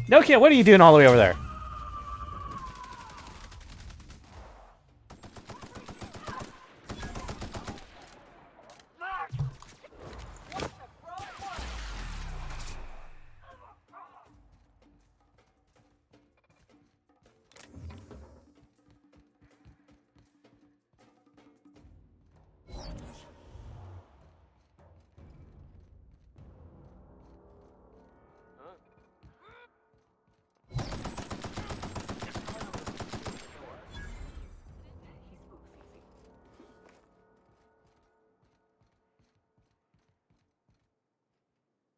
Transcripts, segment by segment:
Nokia, what are you doing all the way over there?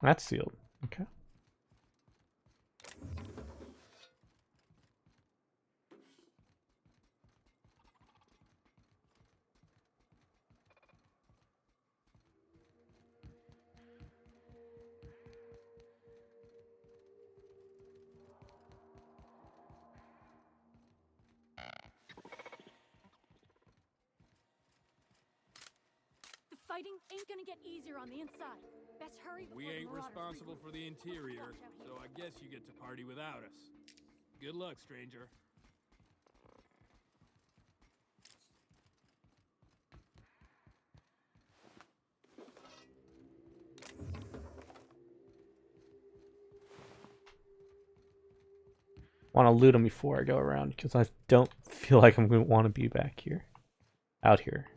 That's sealed. Okay. The fighting ain't gonna get easier on the inside. Best hurry before We the ain't Marauders responsible regroup. for the interior, Watch out here. so I guess you get to party without us. Good luck, stranger. Want to loot them before I go around because I don't feel like I'm going to want to be back here. Out here.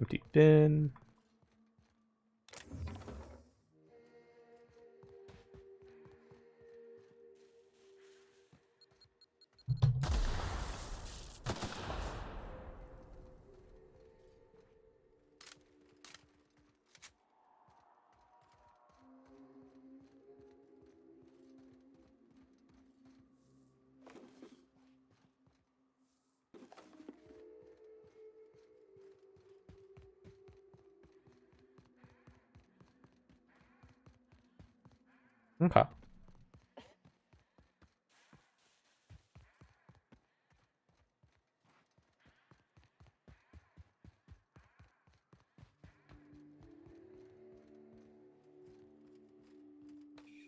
Empty bin. Okay.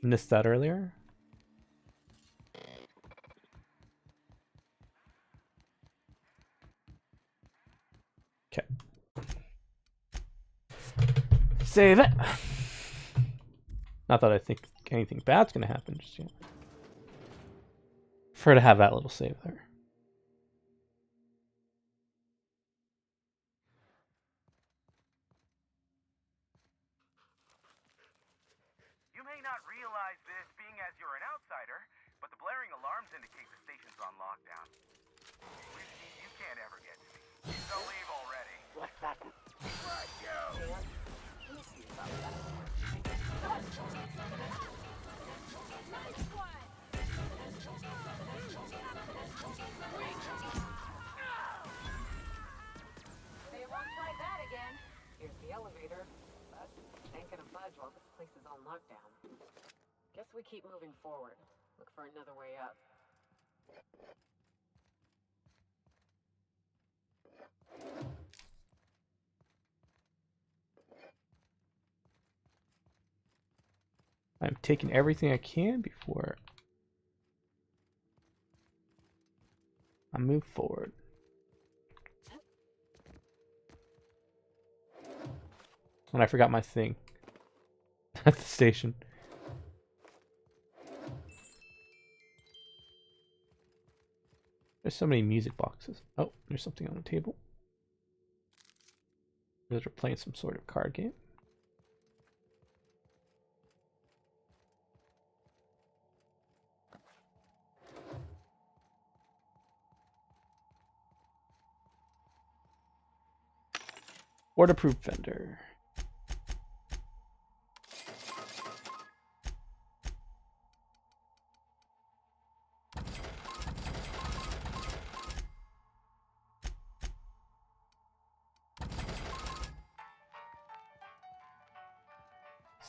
Missed that earlier. Okay. Save it. Not that I think anything bad's gonna happen just yet. Prefer to have that little save there. You may not realize this, being as you're an outsider, but the blaring alarms indicate the station's on lockdown. Which means you can't ever get to me. So leave already. What's that? Fuck you! They won't try that again. Here's the elevator, but ain't gonna budge while this place is on lockdown. Guess we keep moving forward. Look for another way up. I'm taking everything I can before I move forward. And I forgot my thing at the station. There's so many music boxes. Oh, there's something on the table. Those are playing some sort of card game. Waterproof vendor.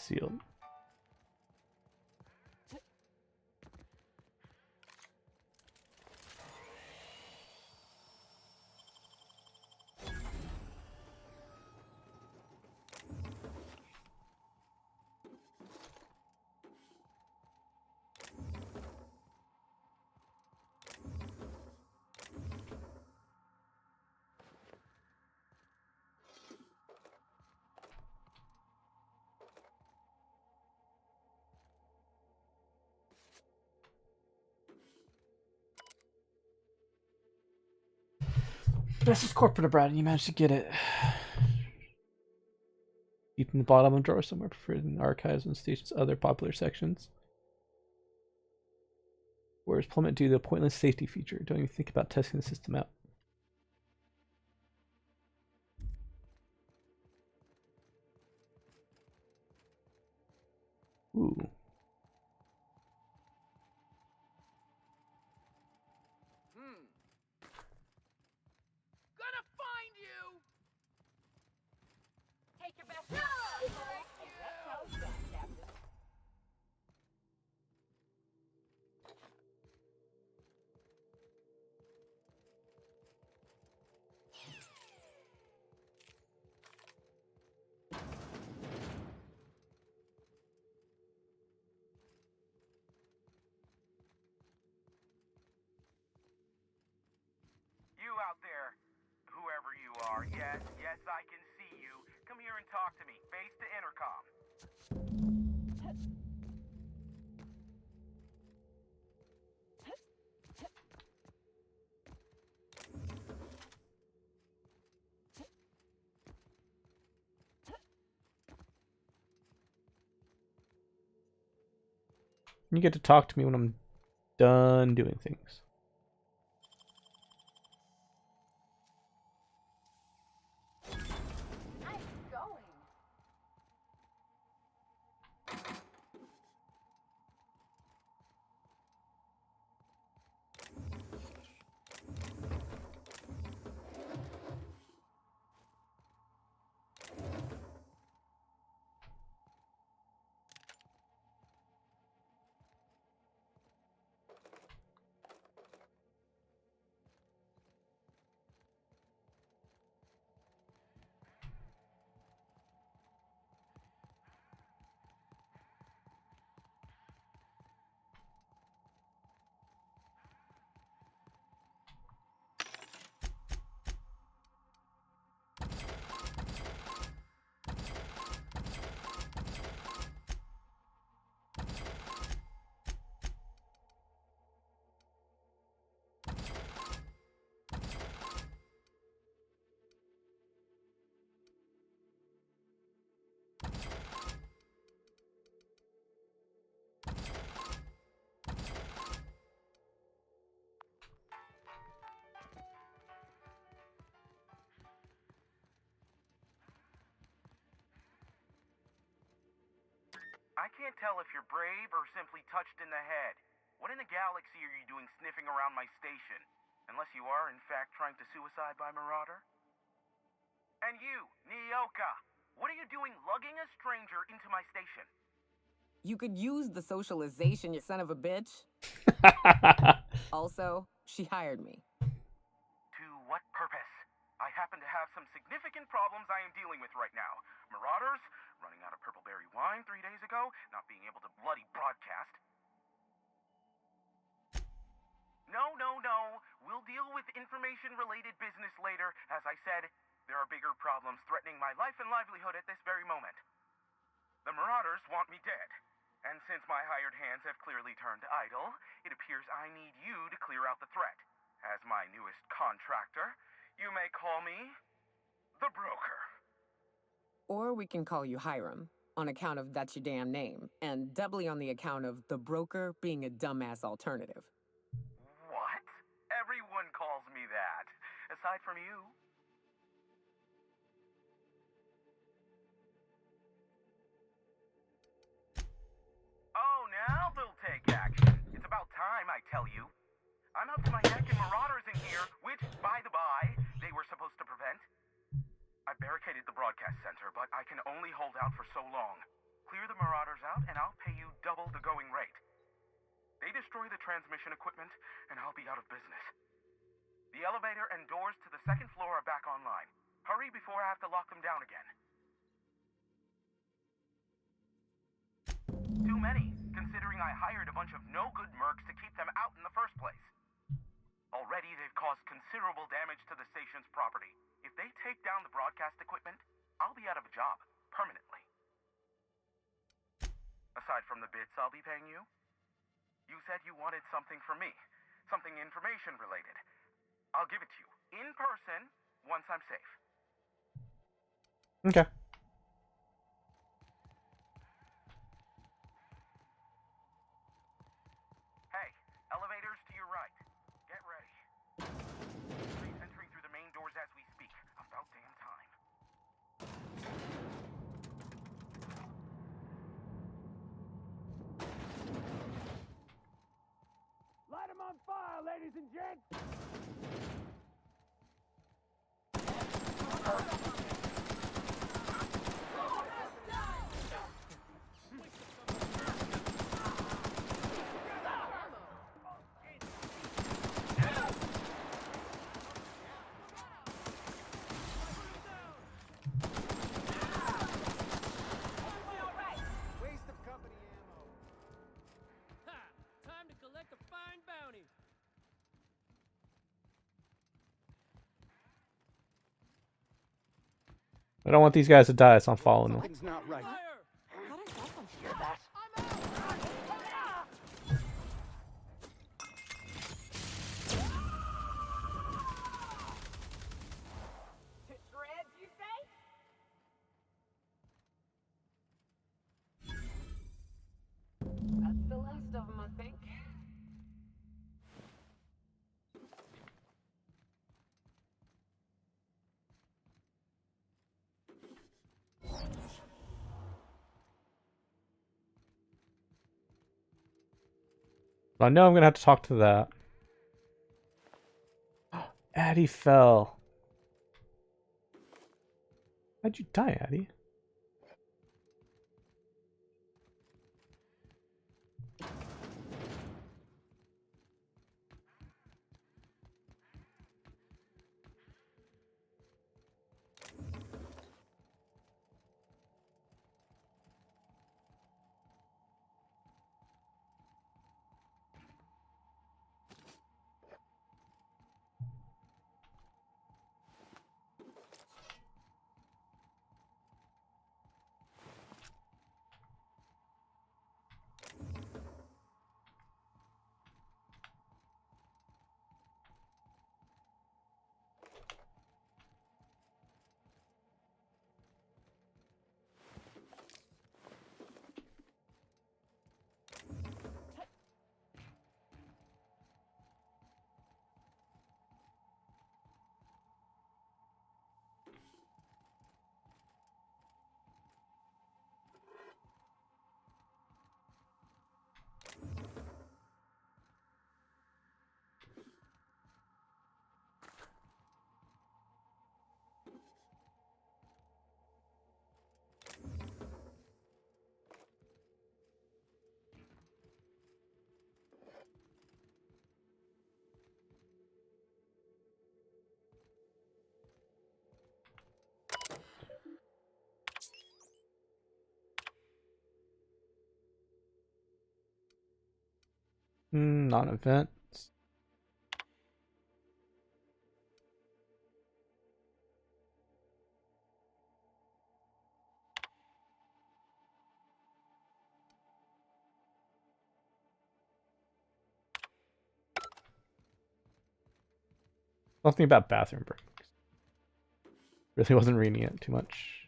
Sealed. This is corporate abroad, and you managed to get it. Deep in the bottom of a drawer somewhere, preferred in archives and stations, other popular sections. Whereas plummet due to the pointless safety feature. Don't even think about testing the system out. Ooh. Gonna find you! Take your best shot! That's how it's done, Captain. You out there, whoever you are, yes, I can see you. Come here and talk to me, face to intercom. You get to talk to me when I'm done doing things. Nice going. I can't tell if you're brave or simply touched in the head. What in the galaxy are you doing sniffing around my station? Unless you are, in fact, trying to suicide by Marauder? And you, Nyoka, what are you doing lugging a stranger into my station? You could use the socialization, you son of a bitch. Also, she hired me. To what purpose? I happen to have some significant problems I am dealing with right now. Marauders, running out of purple berry wine 3 days ago, not being able to bloody broadcast. No. We'll deal with information-related business later. As I said, there are bigger problems threatening my life and livelihood at this very moment. The Marauders want me dead. And since my hired hands have clearly turned idle, it appears I need you to clear out the threat. As my newest contractor, you may call me the Broker. Or we can call you Hiram, on account of that's your damn name, and doubly on the account of the Broker being a dumbass alternative. What? Everyone calls me that, aside from you. Oh, now they'll take action. It's about time, I tell you. I'm up to my neck in Marauders in here, which, by the by, they were supposed to prevent. I barricaded the broadcast center, but I can only hold out for so long. Clear Clear the Marauders out, and I'll pay you double the going rate. They destroy the transmission equipment, and I'll be out of business. The elevator and doors to the second floor are back online. Hurry before I have to lock them down again. Too many, considering I hired a bunch of no-good mercs to keep them out in the first place. Already, they've caused considerable damage to the station's property. If they take down the broadcast equipment, I'll be out of a job, permanently. Aside from the bits I'll be paying you, you said you wanted something from me. Something information-related. I'll give it to you, in person, once I'm safe. Okay. Hey, elevators to your right. Get ready. Please entering through the main doors as we speak. About damn time. Light them on fire, ladies and gents! Waste of company ammo. Ha! Time to collect a fine bounty. I don't want these guys to die, so I'm following them. Something's not right. I thought I saw something like that. To shreds, you say? That's the last of them, I think. I know I'm gonna have to talk to that. Addie fell. How'd you die, Addie? Non-event. Something about bathroom breaks. Really wasn't reading it too much.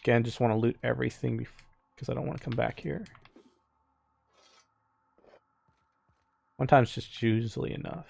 Again, just want to loot everything because I don't want to come back here. One time's just usually enough.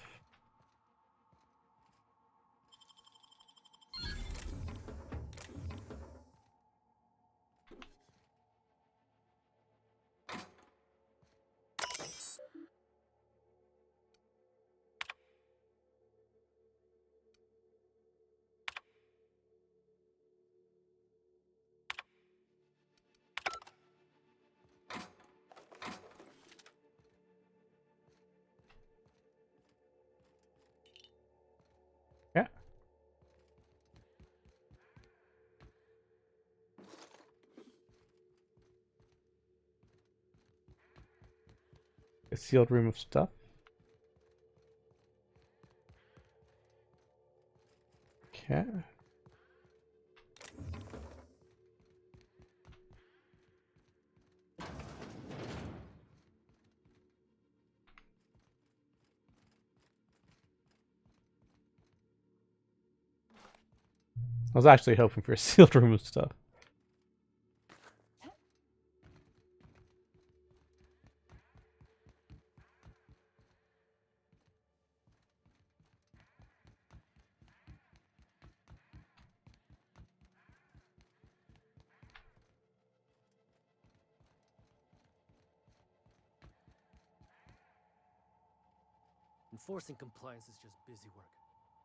A sealed room of stuff. Okay. I was actually hoping for a sealed room of stuff. Enforcing compliance is just busy work.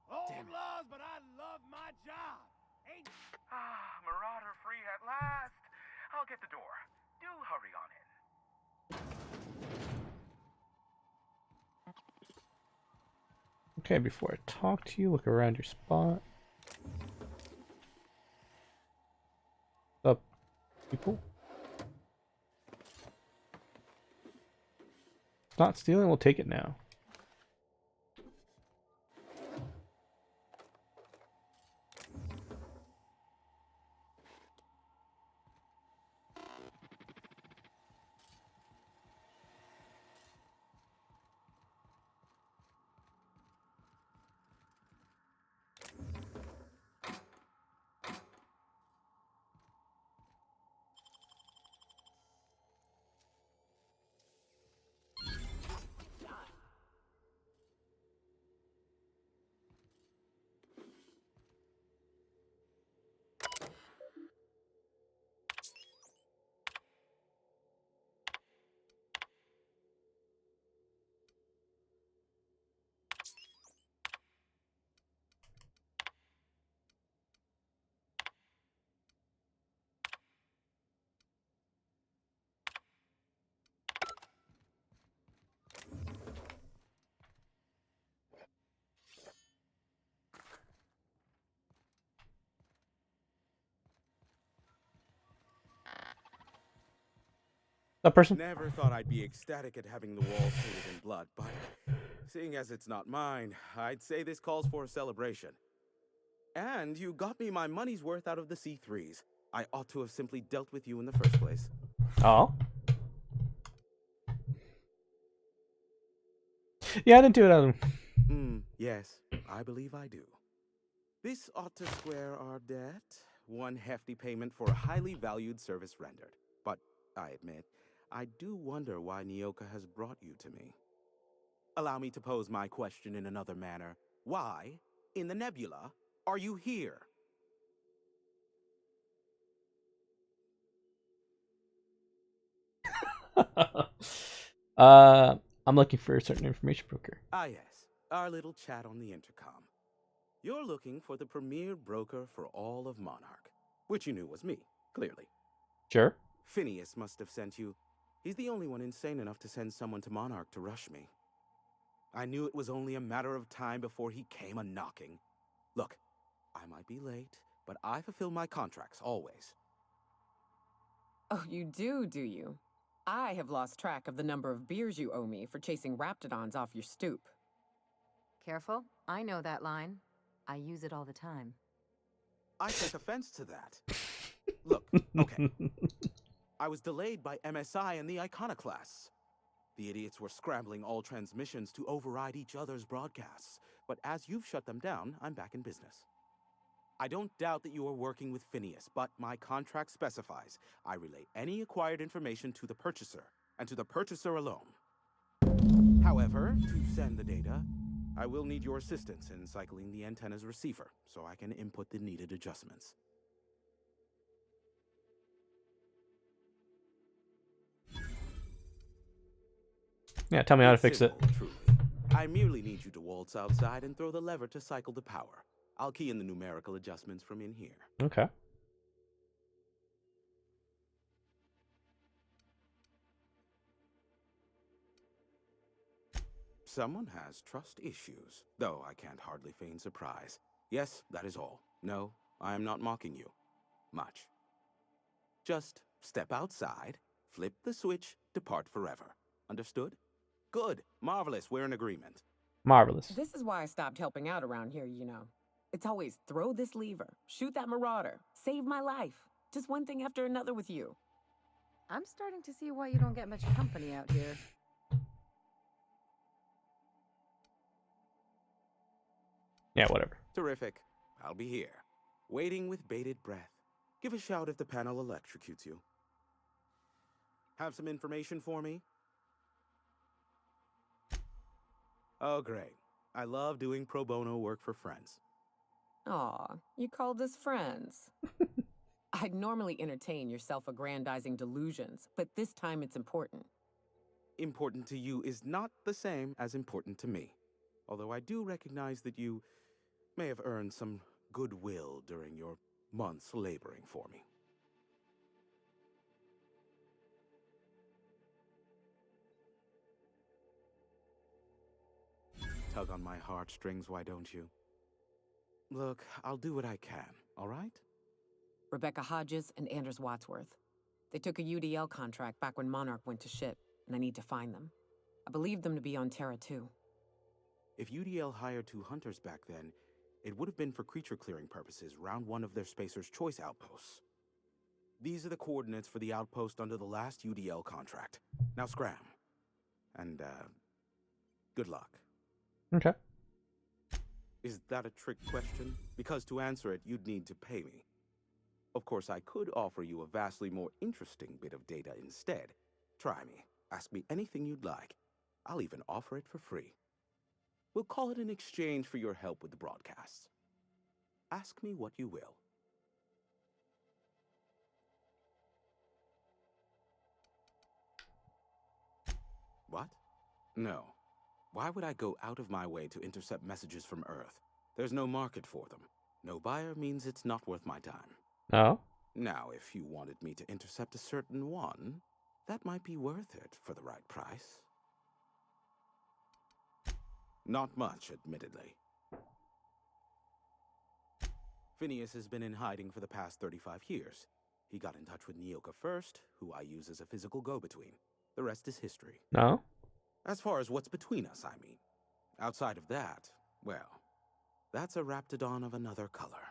Old Damn it. laws, but I love my job. Ain't Marauder free at last. I'll get the door. Do hurry on in. Okay, before I talk to you, look around your spot. What's up, people? It's not stealing, we'll take it now. That person? Never thought I'd be ecstatic at having the walls painted in blood, but seeing as it's not mine, I'd say this calls for a celebration. And you got me my money's worth out of the C3s. I ought to have simply dealt with you in the first place. Oh. Yeah, I didn't do it on. Yes, I believe I do. This ought to square our debt. One hefty payment for a highly valued service rendered. But I admit, I do wonder why Nyoka has brought you to me. Allow me to pose my question in another manner. Why, in the nebula, are you here? I'm looking for a certain information broker. Ah yes, our little chat on the intercom. You're looking for the premier broker for all of Monarch, which you knew was me, clearly. Sure. Phineas must have sent you. He's the only one insane enough to send someone to Monarch to rush me. I knew it was only a matter of time before he came a-knocking. Look, I might be late, but I fulfill my contracts, always. Oh, you do you? I have lost track of the number of beers you owe me for chasing raptidons off your stoop. Careful, I know that line. I use it all the time. I take offense to that. Look, okay. I was delayed by MSI and the Iconoclasts. The idiots were scrambling all transmissions to override each other's broadcasts. But as you've shut them down, I'm back in business. I don't doubt that you are working with Phineas, but my contract specifies I relay any acquired information to the purchaser, and to the purchaser alone. However, to send the data, I will need your assistance in cycling the antenna's receiver, so I can input the needed adjustments. Yeah, tell me how to It's fix it. simple, truly. I merely need you to waltz outside and throw the lever to cycle the power. I'll key in the numerical adjustments from in here. Okay. Someone has trust issues, though I can't hardly feign surprise. Yes, that is all. No, I am not mocking you. Much. Just step outside, flip the switch, depart forever. Understood? Good. Marvelous. We're in agreement. Marvelous. This is why I stopped helping out around here, you know. It's always throw this lever, shoot that marauder, save my life. Just one thing after another with you. I'm starting to see why you don't get much company out here. Yeah, whatever. Terrific. I'll be here, waiting with bated breath. Give a shout if the panel electrocutes you. Have some information for me? Oh, great. I love doing pro bono work for friends. Aw, you called us friends. I'd normally entertain your self-aggrandizing delusions, but this time it's important. Important to you is not the same as important to me. Although I do recognize that you may have earned some goodwill during your months laboring for me. Tug on my heartstrings, why don't you? Look, I'll do what I can, all right? Rebecca Hodges and Anders Wadsworth. They took a UDL contract back when Monarch went to shit, and I need to find them. I believe them to be on Terra too. If UDL hired 2 hunters back then, it would have been for creature clearing purposes, round 1 of their Spacer's Choice outposts. These are the coordinates for the outpost under the last UDL contract. Now scram. And, good luck. Okay. Is that a trick question? Because to answer it, you'd need to pay me. Of course, I could offer you a vastly more interesting bit of data instead. Try me. Ask me anything you'd like. I'll even offer it for free. We'll call it an exchange for your help with the broadcasts. Ask me what you will. What? No. Why would I go out of my way to intercept messages from Earth? There's no market for them. No buyer means it's not worth my time. Oh? Now, if you wanted me to intercept a certain one, that might be worth it for the right price. Not much, admittedly. Phineas has been in hiding for the past 35 years. He got in touch with Nyoka first, who I use as a physical go-between. The rest is history. No? As far as what's between us, I mean. Outside of that, well, that's a raptidon of another color.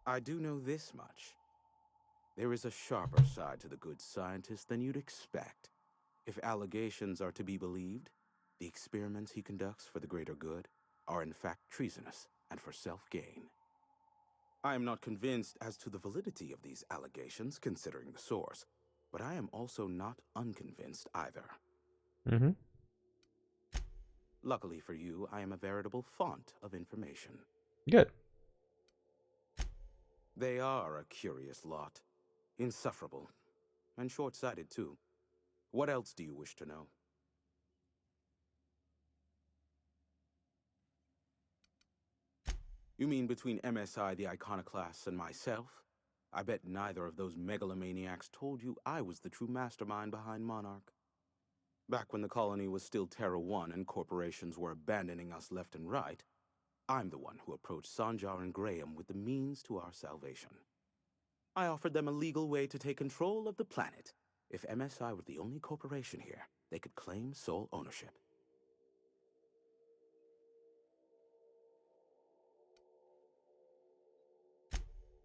I do know this much. There is a sharper side to the good scientist than you'd expect. If allegations are to be believed, the experiments he conducts for the greater good are in fact treasonous and for self-gain. I am not convinced as to the validity of these allegations, considering the source, but I am also not unconvinced either. Mm-hmm. Luckily for you, I am a veritable font of information. Good. They are a curious lot. Insufferable. And short-sighted, too. What else do you wish to know? You mean between MSI, the Iconoclasts, and myself? I bet neither of those megalomaniacs told you I was the true mastermind behind Monarch. Back when the colony was still Terra 1 and corporations were abandoning us left and right, I'm the one who approached Sanjar and Graham with the means to our salvation. I offered them a legal way to take control of the planet. If MSI were the only corporation here, they could claim sole ownership.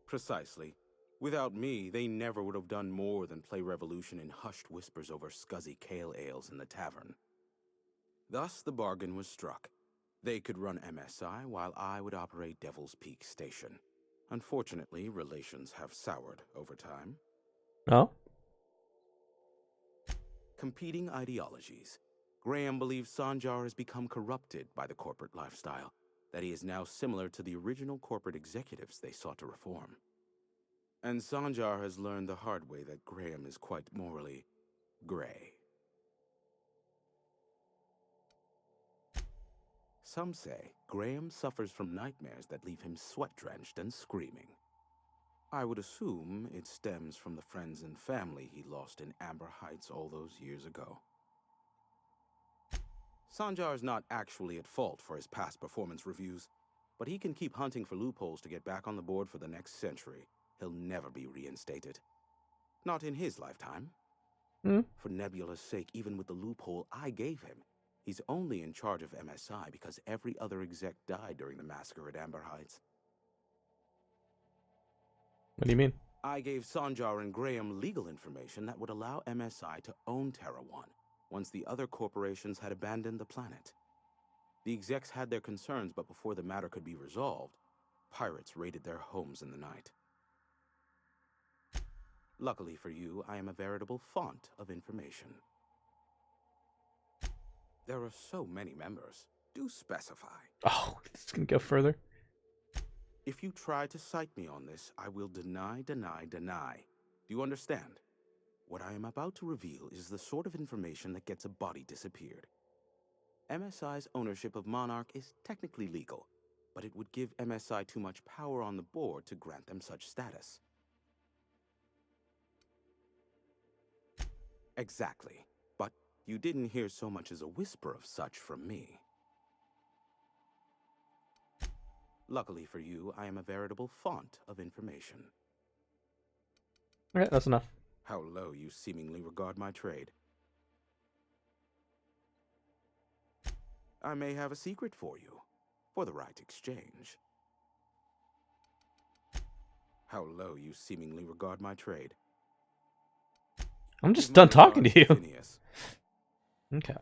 Precisely. Without me, they never would have done more than play Revolution in hushed whispers over scuzzy kale ales in the tavern. Thus, the bargain was struck. They could run MSI while I would operate Devil's Peak Station. Unfortunately, relations have soured over time. Oh? Competing ideologies. Graham believes Sanjar has become corrupted by the corporate lifestyle, that he is now similar to the original corporate executives they sought to reform. And Sanjar has learned the hard way that Graham is quite morally gray. Some say Graham suffers from nightmares that leave him sweat-drenched and screaming. I would assume it stems from the friends and family he lost in Amber Heights all those years ago. Sanjar is not actually at fault for his past performance reviews, but he can keep hunting for loopholes to get back on the board for the next century. He'll never be reinstated. Not in his lifetime. Hmm? For Nebula's sake, even with the loophole I gave him, he's only in charge of MSI because every other exec died during the massacre at Amber Heights. What do you mean? I gave Sanjar and Graham legal information that would allow MSI to own Terra 1 once the other corporations had abandoned the planet. The execs had their concerns, but before the matter could be resolved, pirates raided their homes in the night. Luckily for you, I am a veritable font of information. There are so many members. Do specify. Oh, it's gonna go further. If you try to cite me on this, I will deny. Do you understand? What I am about to reveal is the sort of information that gets a body disappeared. MSI's ownership of Monarch is technically legal, but it would give MSI too much power on the board to grant them such status. Exactly. But you didn't hear so much as a whisper of such from me. Luckily for you, I am a veritable font of information. Okay, that's enough. How low you seemingly regard my trade. I may have a secret for you, for the right exchange. How low you seemingly regard my trade. I'm just Give my done talking to regards you. Phineas. Okay.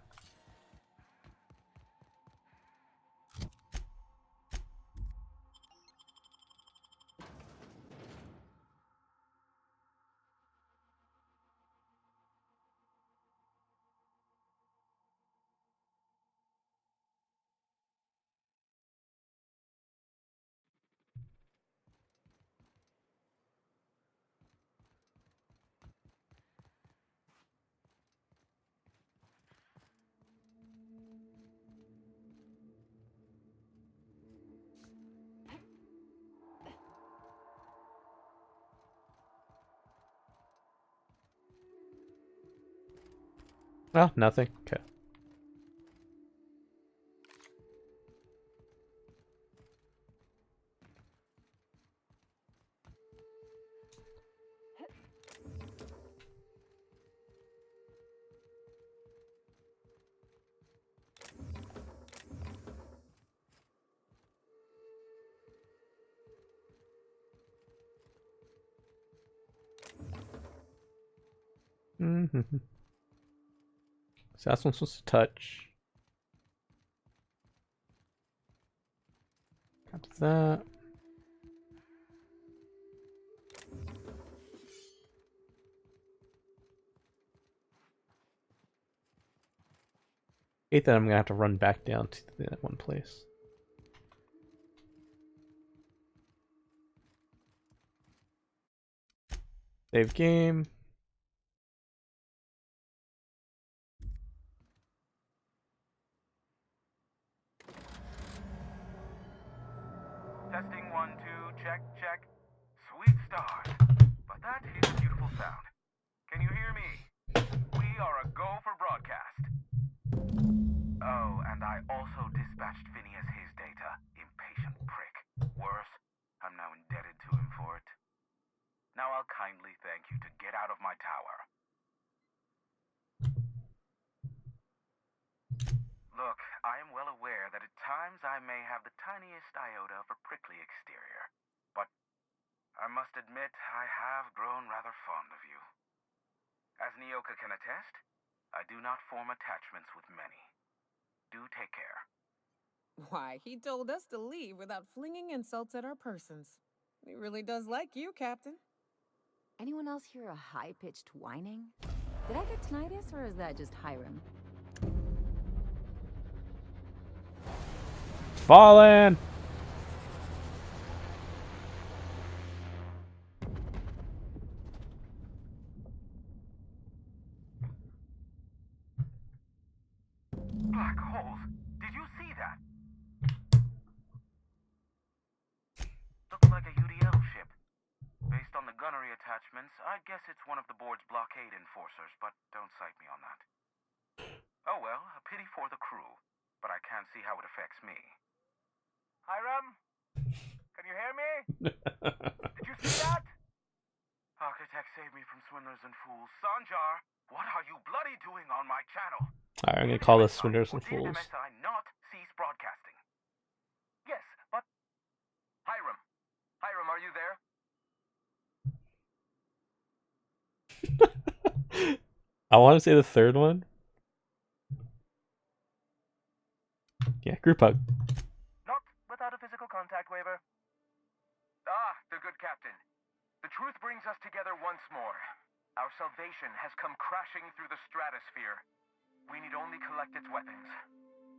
Oh, nothing. Okay. Mm-hmm. So that's one supposed to touch. Got that. Hate that I'm gonna have to run back down to that one place. Save game. Testing 1, 2, check, check. Sweet stars. But that is a beautiful sound. Can you hear me? We are a go for broadcast. Oh, and I also dispatched Phineas his data. Impatient prick. Worse, I'm now indebted to him for it. Now I'll kindly thank you to get out of my tower. Look, I am well aware that at times I may have the tiniest iota of a prickly exterior. But I must admit I have grown rather fond of you. As Nyoka can attest, I do not form attachments with many. Do take care. Why, he told us to leave without flinging insults at our persons. He really does like you, Captain. Anyone else hear a high-pitched whining? Did I get tinnitus, or is that just Hiram? Fallen! Black holes? Did you see that? Looks like a UDL ship. Based on the gunnery attachments, I'd guess it's one of the board's blockade enforcers, but don't cite me on that. Oh well, a pity for the crew, but I can't see how it affects me. Hiram? Can you hear me? Did you see that? Architect, save me from swindlers and fools. Sanjar, what are you bloody doing on my channel? Alright, I'm gonna call this MSI, Swindlers or and did Fools. MSI not cease broadcasting? Yes, but... Hiram. Hiram, are you there? I want to say the third one. Yeah, group hug. Not without a physical contact waiver. Ah, the good captain. The truth brings us together once more. Our salvation has come crashing through the stratosphere. We need only collect its weapons.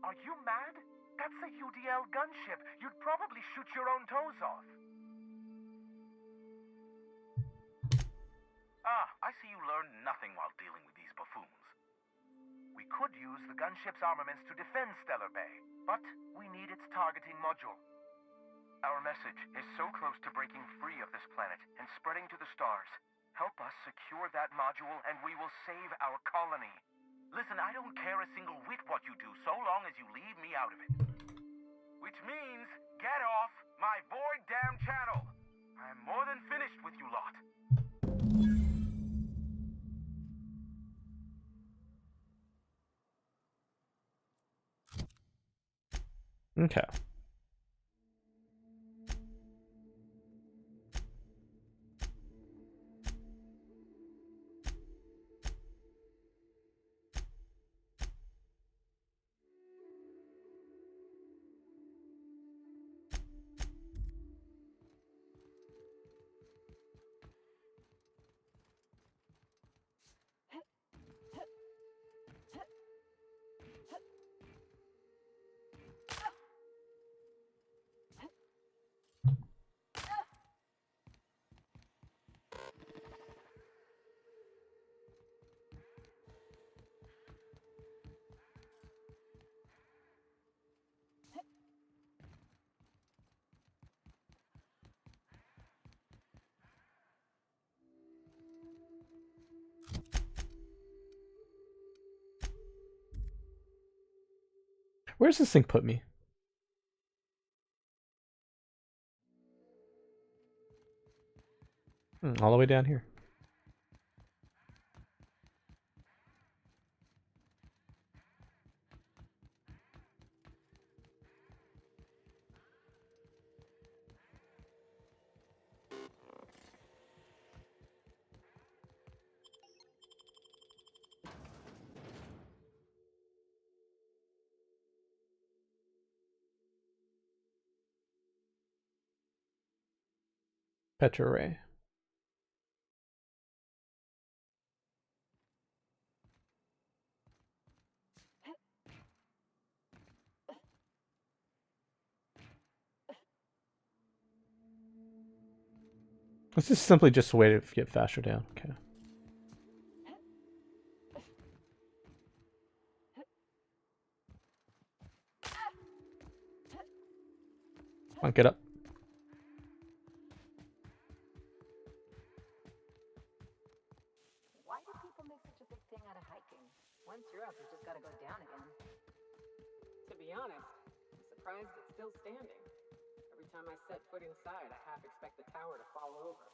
Are you mad? That's a UDL gunship. You'd probably shoot your own toes off. Ah, I see you learned nothing while dealing with these buffoons. We could use the gunship's armaments to defend Stellar Bay, but we need its targeting module. Our message is so close to breaking free of this planet and spreading to the stars. Help us secure that module and we will save our colony. Listen, I don't care a single whit what you do so long as you leave me out of it. Which means, get off my void damn channel. I'm more than finished with you lot. Okay. Where's this thing put me? All the way down here. Petra Ray. This is simply just a way to get faster down. Okay. Come on, get up. Why do people make such a big thing out of hiking? Once you're up, you just gotta go down again. To be honest, I'm surprised it's still standing. Every time I set foot inside, I half expect the tower to fall over.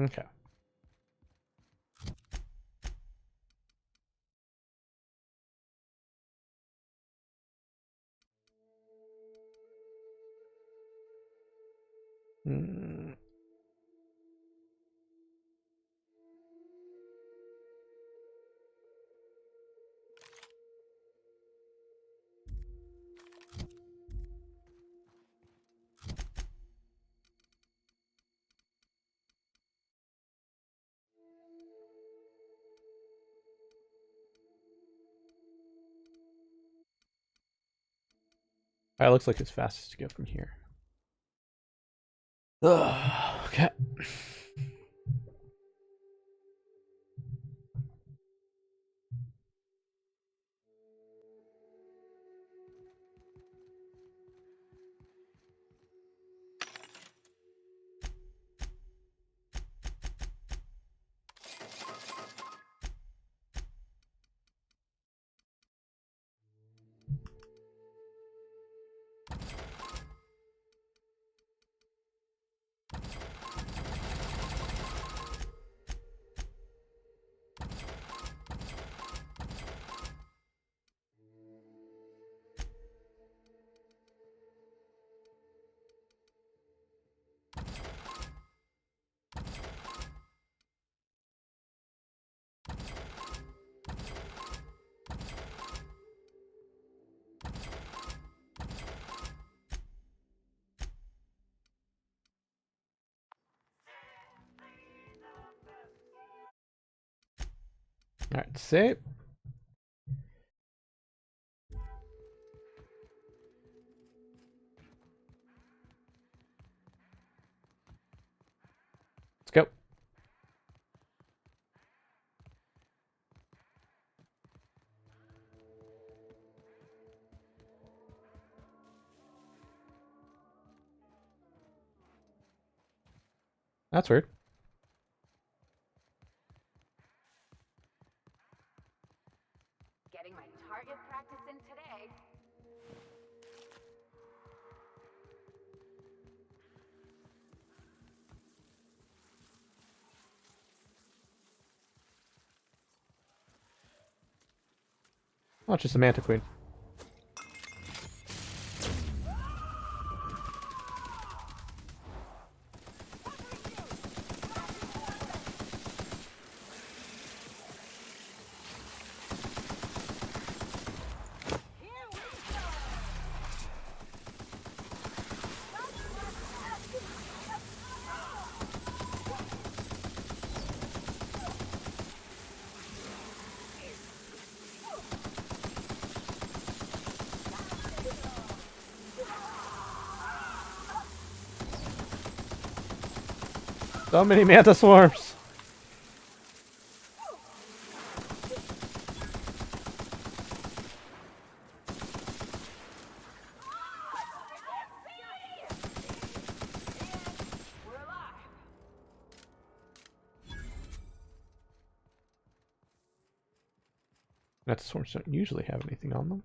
Okay. Hmm. Alright, looks like it's fastest to go from here. Ugh, okay. Alright, save. Let's go. That's weird. Getting my target practice in today. Oh, it's just a Manta Queen. So many Manta Swarms! Manta Swarms don't usually have anything on them.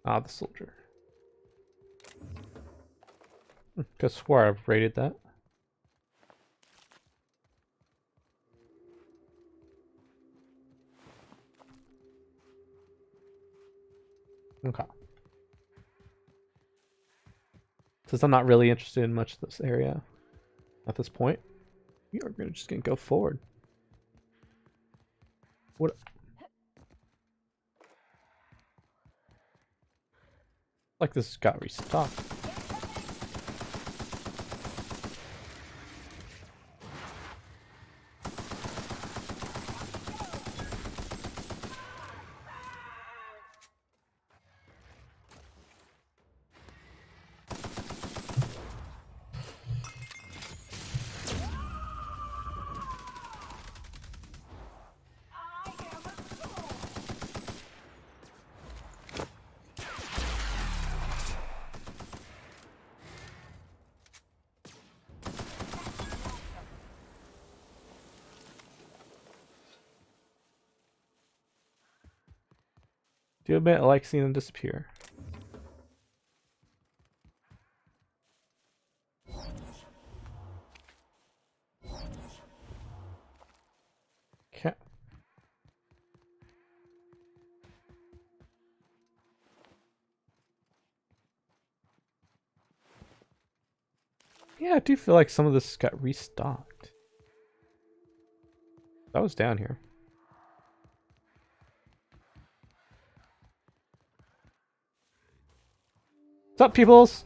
Ah, the soldier. Could swear I've raided that. Okay. Since I'm not really interested in much of this area at this point, we are just gonna go forward. What? Like this got restocked. Do admit I like seeing them disappear. Okay. Yeah, I do feel like some of this got restocked. That was down here. What's up, peoples?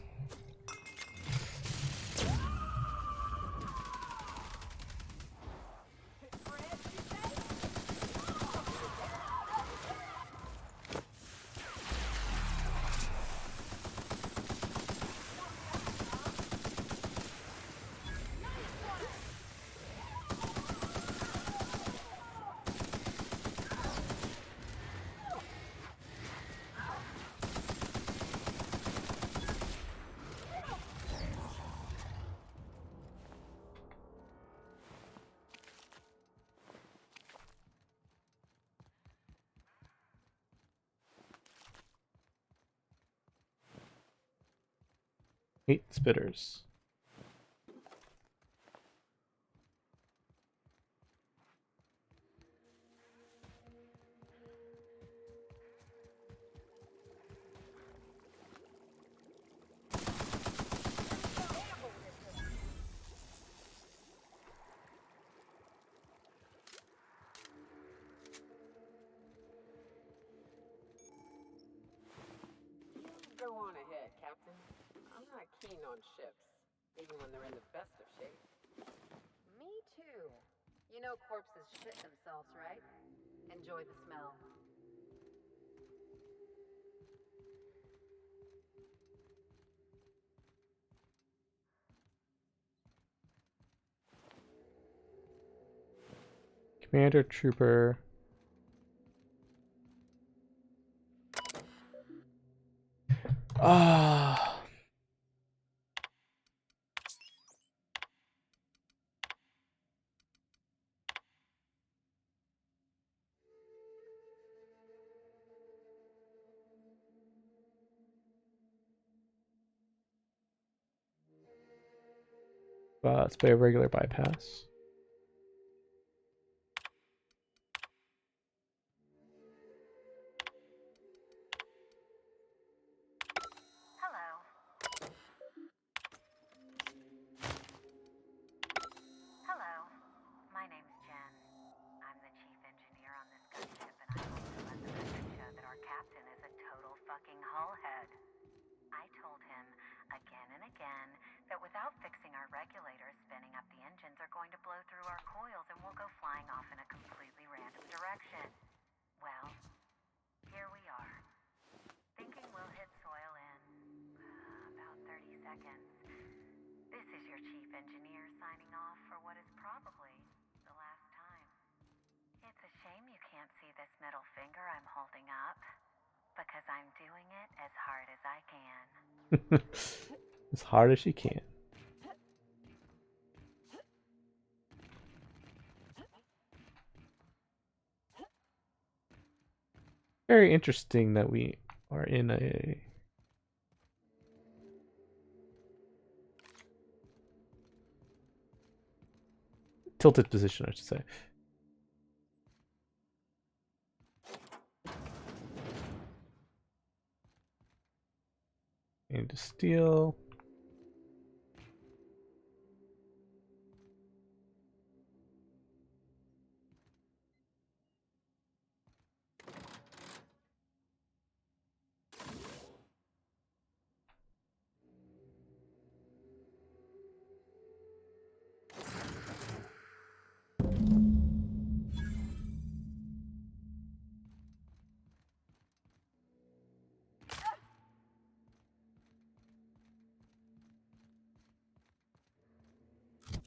Hate spitters. Go on ahead, Captain. I'm not keen on ships, even when they're in the best of shape. Me too. You know corpses shit themselves, right? Enjoy the smell. Commander, trooper. Ah. Let's play a regular bypass. Hello. Hello. My name's Jen. I'm the chief engineer on this gunship, and I hope to let the record show that our captain is a total fucking hullhead. I told him again and again that without fixing our regulators, spinning up the engines are going to blow through our coils and we'll go flying off in a completely random direction. Well, here we are. Thinking we'll hit soil in about 30 seconds. This is your chief engineer signing off for what is probably the last time. It's a shame you can't see this middle finger I'm holding up, because I'm doing it as hard as I can. As hard as she can. Very interesting that we are in a tilted position, I should say. Need to steal.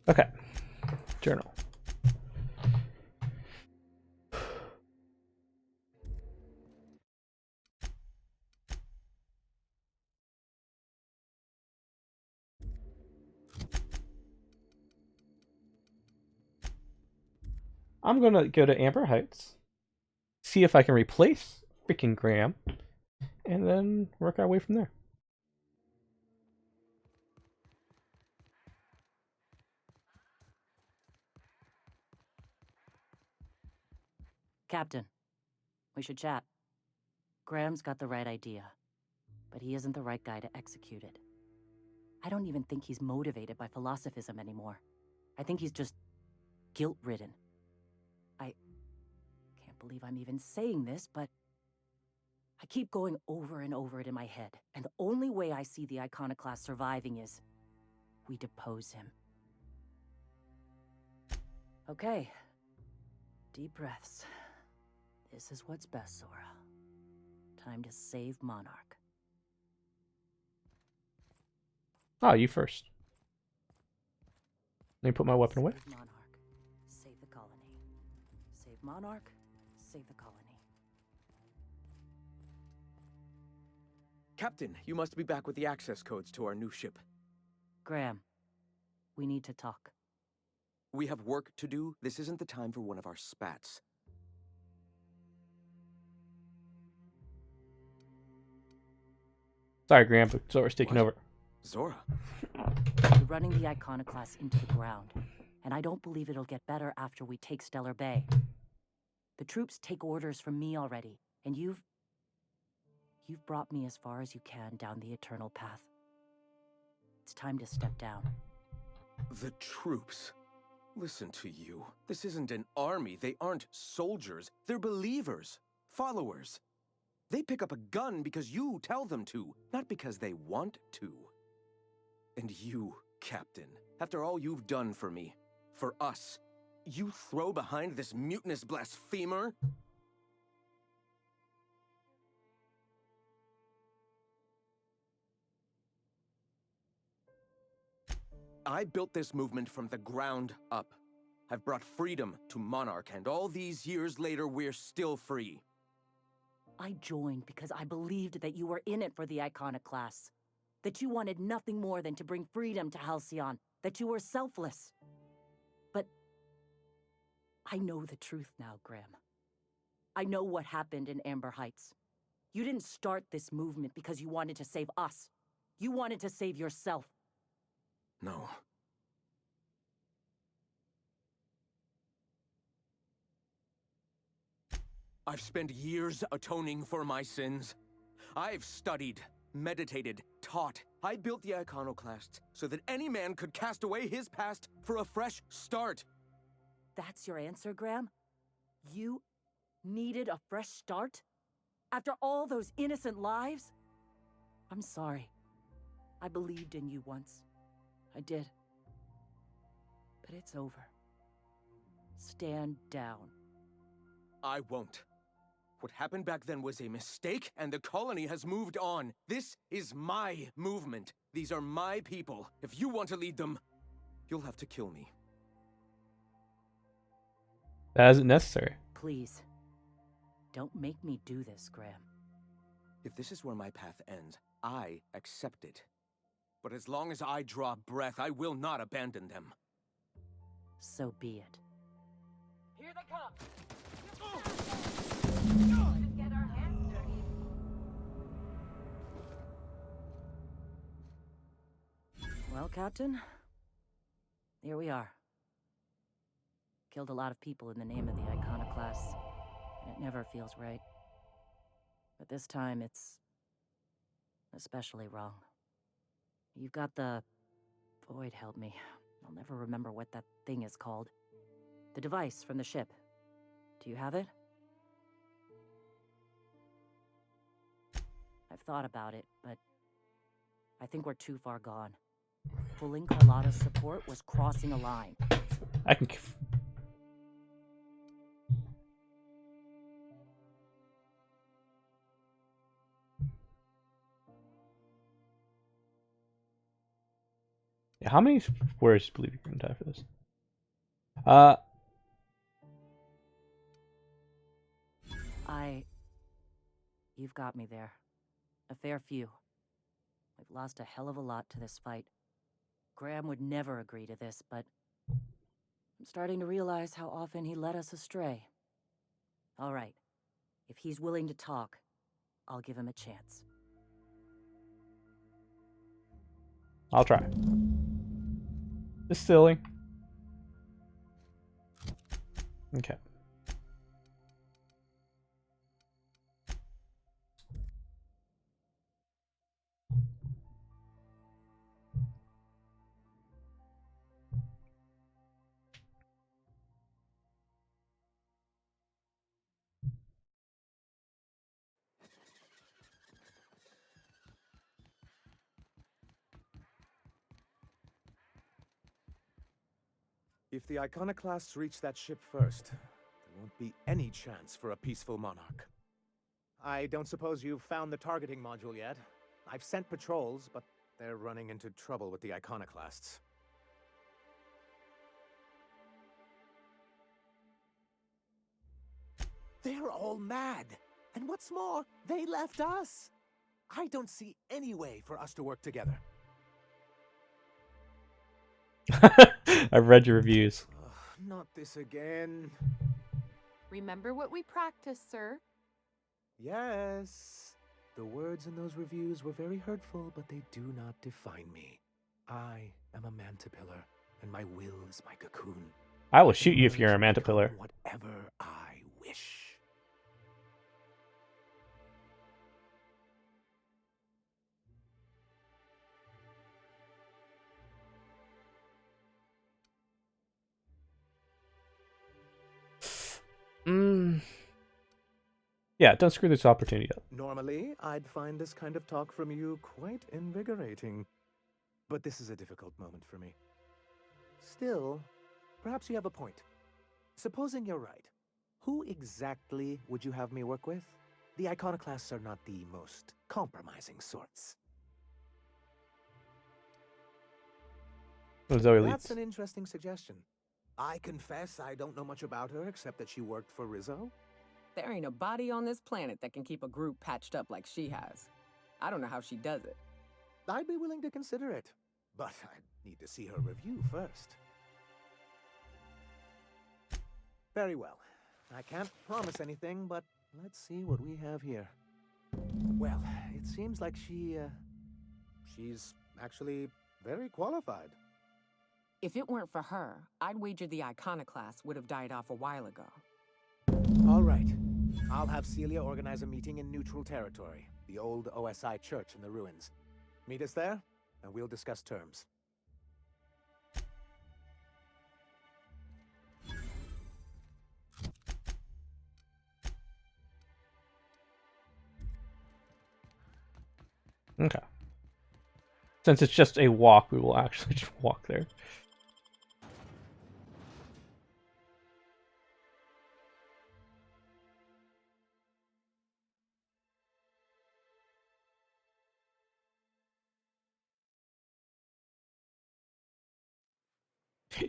Okay. Journal. I'm gonna go to Amber Heights, see if I can replace freaking Graham, and then work our way from there. Captain, we should chat. Graham's got the right idea, but he isn't the right guy to execute it. I don't even think he's motivated by philosophism anymore. I think he's just guilt-ridden. I can't believe I'm even saying this, but I keep going over and over it in my head, and the only way I see the Iconoclast surviving is we depose him. Okay. Deep breaths. This is what's best, Sora. Time to save Monarch. Ah, you first. Let me put my weapon away. Save Monarch. Save the colony. Save Monarch. Save the colony. Captain, you must be back with the access codes to our new ship. Graham, we need to talk. We have work to do. This isn't the time for one of our spats. Sorry, Graham, but Zora's taking over. Zora. You're running the Iconoclast into the ground, and I don't believe it'll get better after we take Stellar Bay. The troops take orders from me already, and you've brought me as far as you can down the eternal path. It's time to step down. The troops. Listen to you. This isn't an army. They aren't soldiers. They're believers. Followers. They pick up a gun because you tell them to, not because they want to. And you, Captain, after all you've done for me, for us, you throw behind this mutinous blasphemer? I built this movement from the ground up. I've brought freedom to Monarch, and all these years later, we're still free. I joined because I believed that you were in it for the Iconoclasts. That you wanted nothing more than to bring freedom to Halcyon. That you were selfless. But I know the truth now, Graham. I know what happened in Amber Heights. You didn't start this movement because you wanted to save us. You wanted to save yourself. No. I've spent years atoning for my sins. I've studied, meditated, taught. I built the Iconoclasts so that any man could cast away his past for a fresh start. That's your answer, Graham? You needed a fresh start? After all those innocent lives? I'm sorry. I believed in you once. I did. But it's over. Stand down. I won't. What happened back then was a mistake, and the colony has moved on. This is my movement. These are my people. If you want to lead them, you'll have to kill me. That isn't necessary. Please. Don't make me do this, Graham. If this is where my path ends, I accept it. But as long as I draw breath, I will not abandon them. So be it. Here they come! Let's get our hands dirty. Well, Captain, here we are. Killed a lot of people in the name of the Iconoclasts, and it never feels right. But this time, it's especially wrong. You've got the... Void, help me. I'll never remember what that thing is called. The device from the ship. Do you have it? I've thought about it, but I think we're too far gone. Pulling Carlotta's support was crossing a line. I can... Yeah, how many words do you believe you're gonna die for this? You've got me there. A fair few. We've lost a hell of a lot to this fight. Graham would never agree to this, but I'm starting to realize how often he led us astray. All right. If he's willing to talk, I'll give him a chance. I'll try. Just silly. Okay. If the Iconoclasts reach that ship first, there won't be any chance for a peaceful Monarch. I don't suppose you've found the targeting module yet. I've sent patrols, but they're running into trouble with the Iconoclasts. They're all mad! And what's more, they left us! I don't see any way for us to work together. I've read your reviews. Not this again. Remember what we practiced, sir? Yes. The words in those reviews were very hurtful, but they do not define me. I am a mantipillar, and my will is my cocoon. I will shoot you if you're a mantipillar. Whatever I wish. Yeah, don't screw this opportunity up. Normally, I'd find this kind of talk from you quite invigorating. But this is a difficult moment for me. Still, perhaps you have a point. Supposing you're right, who exactly would you have me work with? The iconoclasts are not the most compromising sorts. Zoe leads. That's an interesting suggestion. I confess I don't know much about her except that she worked for Rizzo. There ain't a body on this planet that can keep a group patched up like she has. I don't know how she does it. I'd be willing to consider it, but I'd need to see her review first. Very well. I can't promise anything, but let's see what we have here. Well, it seems like she's actually very qualified. If it weren't for her, I'd wager the iconoclast would have died off a while ago. All right. I'll have Celia organize a meeting in neutral territory, the old OSI church in the ruins. Meet us there, and we'll discuss terms. Okay. Since it's just a walk, we will actually just walk there.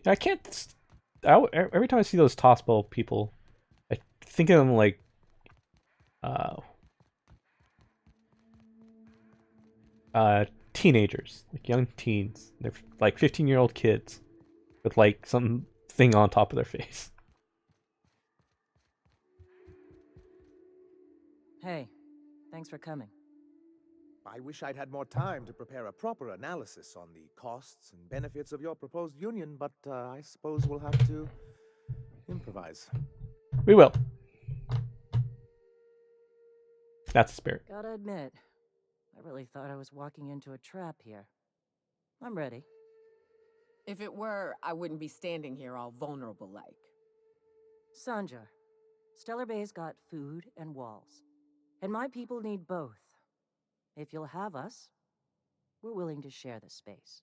I can't. Every time I see those tossball people, I think of them like, teenagers, like young teens. They're like 15-year-old kids with like some thing on top of their face. Hey, thanks for coming. I wish I'd had more time to prepare a proper analysis on the costs and benefits of your proposed union, but I suppose we'll have to improvise. We will. That's the spirit. Gotta admit, I really thought I was walking into a trap here. I'm ready. If it were, I wouldn't be standing here all vulnerable like. Sanjar, Stellar Bay's got food and walls. And my people need both. If you'll have us, we're willing to share the space.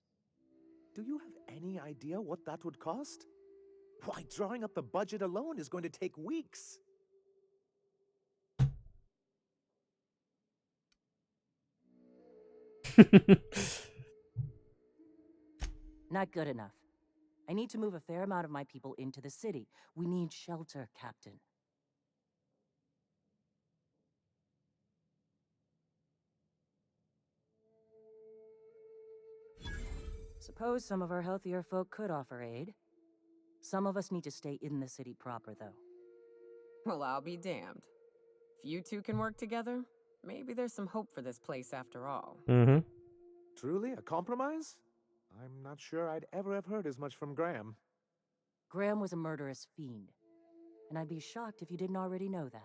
Do you have any idea what that would cost? Why, drawing up the budget alone is going to take weeks. Not good enough. I need to move a fair amount of my people into the city. We need shelter, Captain. Suppose some of our healthier folk could offer aid. Some of us need to stay in the city proper, though. Well, I'll be damned. If you two can work together, maybe there's some hope for this place after all. Mm-hmm. Truly, a compromise? I'm not sure I'd ever have heard as much from Graham. Graham was a murderous fiend, and I'd be shocked if you didn't already know that.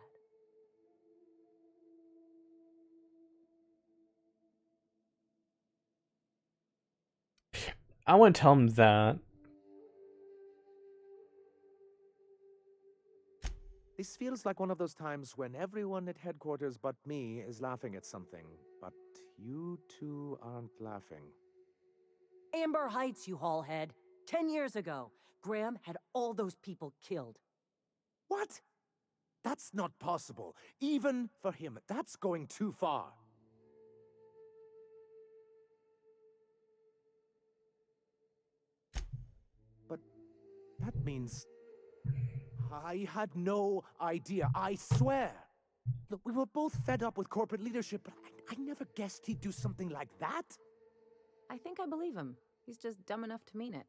I want to tell him that. This feels like one of those times when everyone at headquarters but me is laughing at something, but you two aren't laughing. Amber Heights, you haulhead. 10 years ago, Graham had all those people killed. What? That's not possible. Even for him, that's going too far. But that means I had no idea, I swear. Look, we were both fed up with corporate leadership, but I never guessed he'd do something like that. I think I believe him. He's just dumb enough to mean it.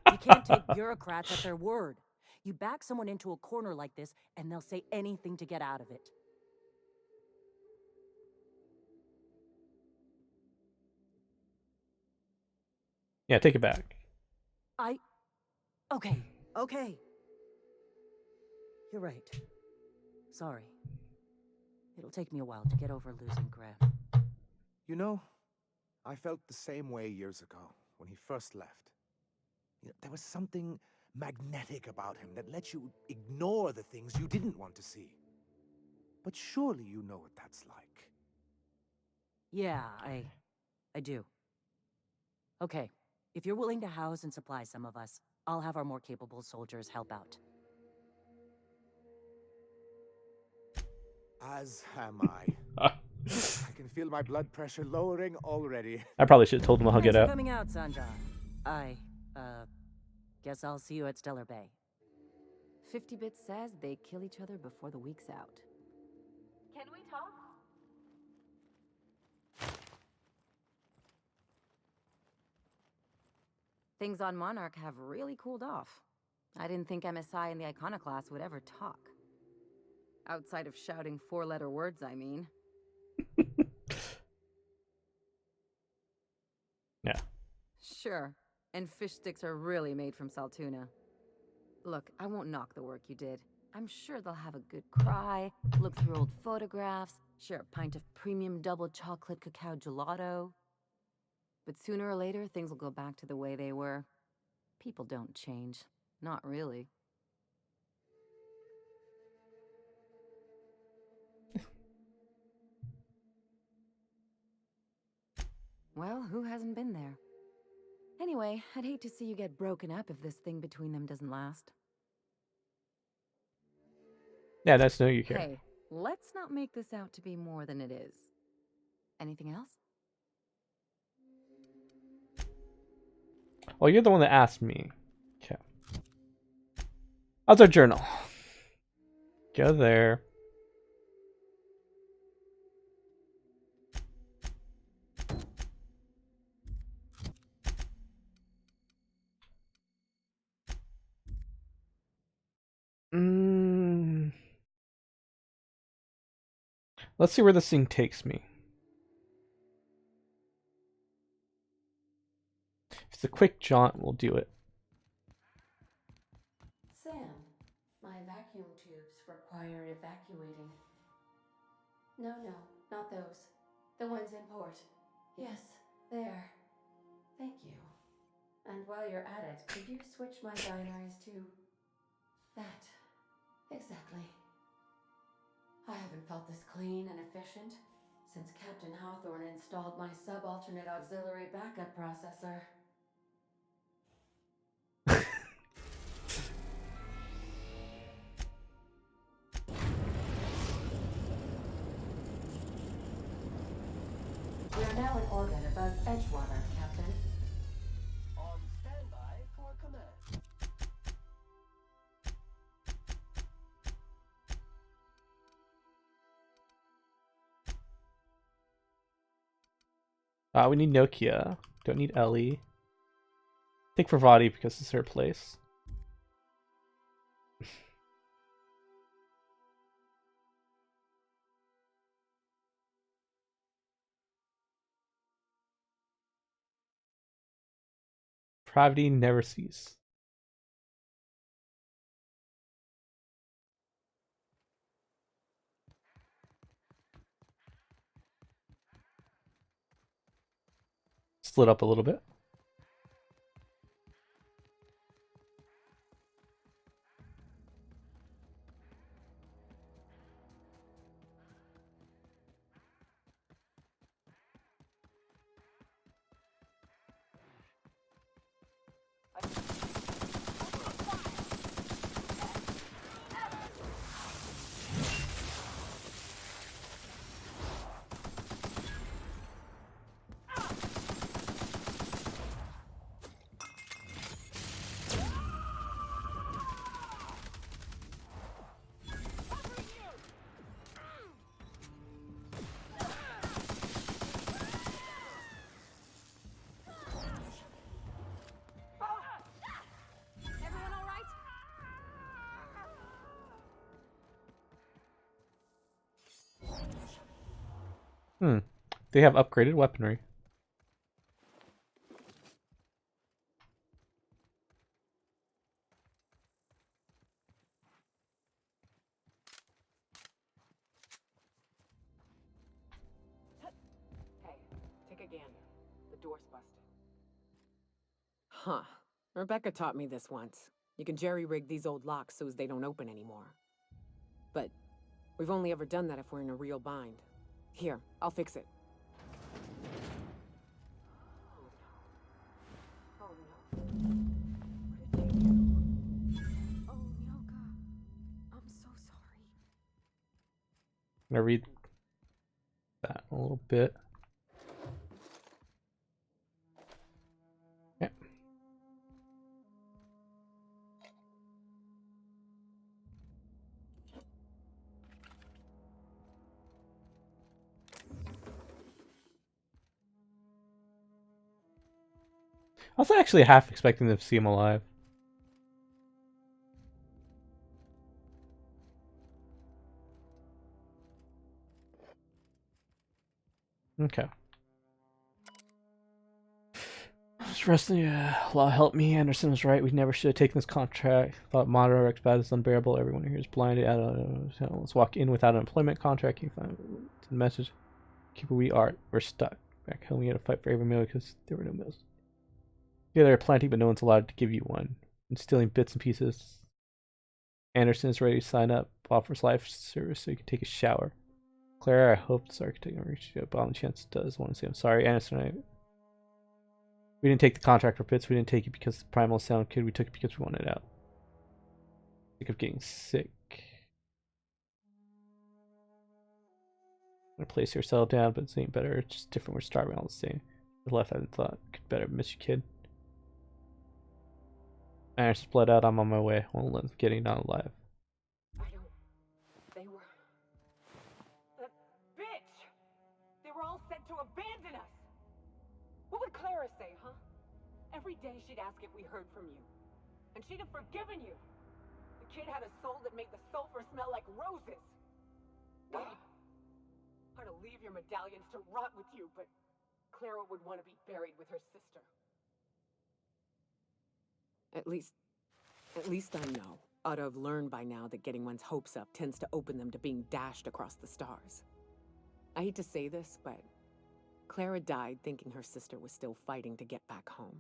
You can't take bureaucrats at their word. You back someone into a corner like this, and they'll say anything to get out of it. Yeah, take it back. Okay. You're right. Sorry. It'll take me a while to get over losing Graham. You know, I felt the same way years ago when he first left. There was something magnetic about him that let you ignore the things you didn't want to see. But surely you know what that's like. Yeah, I do. Okay, if you're willing to house and supply some of us, I'll have our more capable soldiers help out. As am I. I can feel my blood pressure lowering already. I probably should have told him I'll Thanks get for out. coming out, Sanjar. Guess I'll see you at Stellar Bay. 50 Bit says they kill each other before the week's out. Can we talk? Things on Monarch have really cooled off. I didn't think MSI and the Iconoclast would ever talk. Outside of shouting 4-letter words, I mean. Yeah. Sure. And fish sticks are really made from Saltuna. Look, I won't knock the work you did. I'm sure they'll have a good cry, look through old photographs, share a pint of premium double chocolate cacao gelato. But sooner or later, things will go back to the way they were. People don't change. Not really. Well, who hasn't been there? Anyway, I'd hate to see you get broken up if this thing between them doesn't last. Yeah, that's no you care. Hey, let's not make this out to be more than it is. Anything else? Well, you're the one that asked me. Okay. How's our journal? Go there. Let's see where this thing takes me. If it's a quick jaunt, we'll do it. Sam, my vacuum tubes require evacuating. No, not those. The ones in port. Yes, there. Thank you. And while you're at it, could you switch my binaries to that? Exactly. I haven't felt this clean and efficient since Captain Hawthorne installed my subalternate auxiliary backup processor. We are now in orbit above Edgewater, Captain. On standby for command. We need Nokia. Don't need Ellie. Take Pravati because it's her place. Pravati never cease. Split up a little bit. Everyone all right? They have upgraded weaponry. gander. The door's busted. Huh. Rebecca taught me this once. You can jerry-rig these old locks so as they don't open anymore. But we've only ever done that if we're in a real bind. Here, I'll fix it. Oh no. What did you do? Oh, Nyoka. I'm so sorry. I'm gonna read that a little bit. Yeah. I was actually half expecting to see him alive. Okay. Just resting. Law helped me. Anderson was right. We never should have taken this contract. Thought Monarch bad is unbearable. Everyone here is blinded. I don't know. Let's walk in without an employment contract. You find the message. Keep where we are. We're stuck. Back home, we had to fight for every meal because there were no meals. Yeah, there are plenty, but no one's allowed to give you one. And stealing bits and pieces. Anderson is ready to sign up. Offers life service so you can take a shower. Clara, I hope this architect will reach you, but on the chance it does, I want to say I'm sorry. Anderson, we didn't take the contract for bits. We didn't take it because the primal sound kid. We took it because we wanted out. Sick of getting sick. I'm gonna place here, settle down, but it's ain't better. It's just different. We're starving all the same. The left I thought could better miss you, kid. Anderson's bled out. I'm on my way. Won't let him getting not alive. They were... That bitch! They were all set to abandon us! What would Clara say, huh? Every day she'd ask if we heard from you. And she'd have forgiven you. The kid had a soul that made the sulfur smell like roses. Or to leave your medallions to rot with you, but Clara would want to be buried with her sister. At least I know. Ought to have learned by now that getting one's hopes up tends to open them to being dashed across the stars. I hate to say this, but Clara died thinking her sister was still fighting to get back home.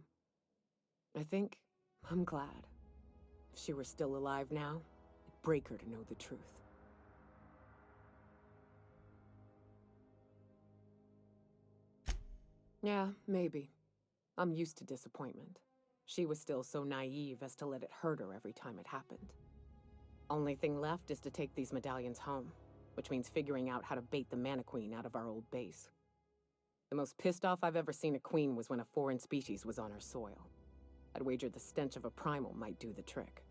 I'm glad. If she were still alive now, it'd break her to know the truth. Yeah, maybe. I'm used to disappointment. She was still so naive as to let it hurt her every time it happened. Only thing left is to take these medallions home, which means figuring out how to bait the Mana Queen out of our old base. The most pissed off I've ever seen a queen was when a foreign species was on her soil. I'd wager the stench of a primal might do the trick.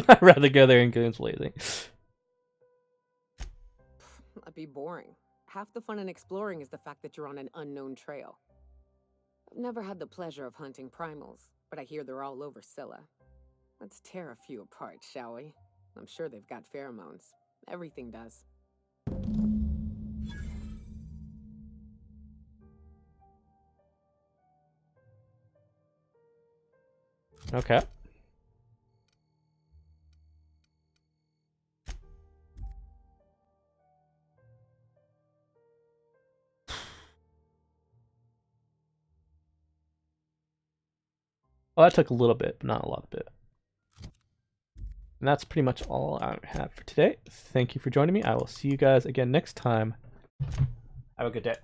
I'd rather go there and go blazing. That'd be boring. Half the fun in exploring is the fact that you're on an unknown trail. I've never had the pleasure of hunting primals, but I hear they're all over Scylla. Let's tear a few apart, shall we? I'm sure they've got pheromones. Everything does. Okay. Well, that took a little bit, but not a lot of it. And that's pretty much all I have for today. Thank you for joining me. I will see you guys again next time. Have a good day.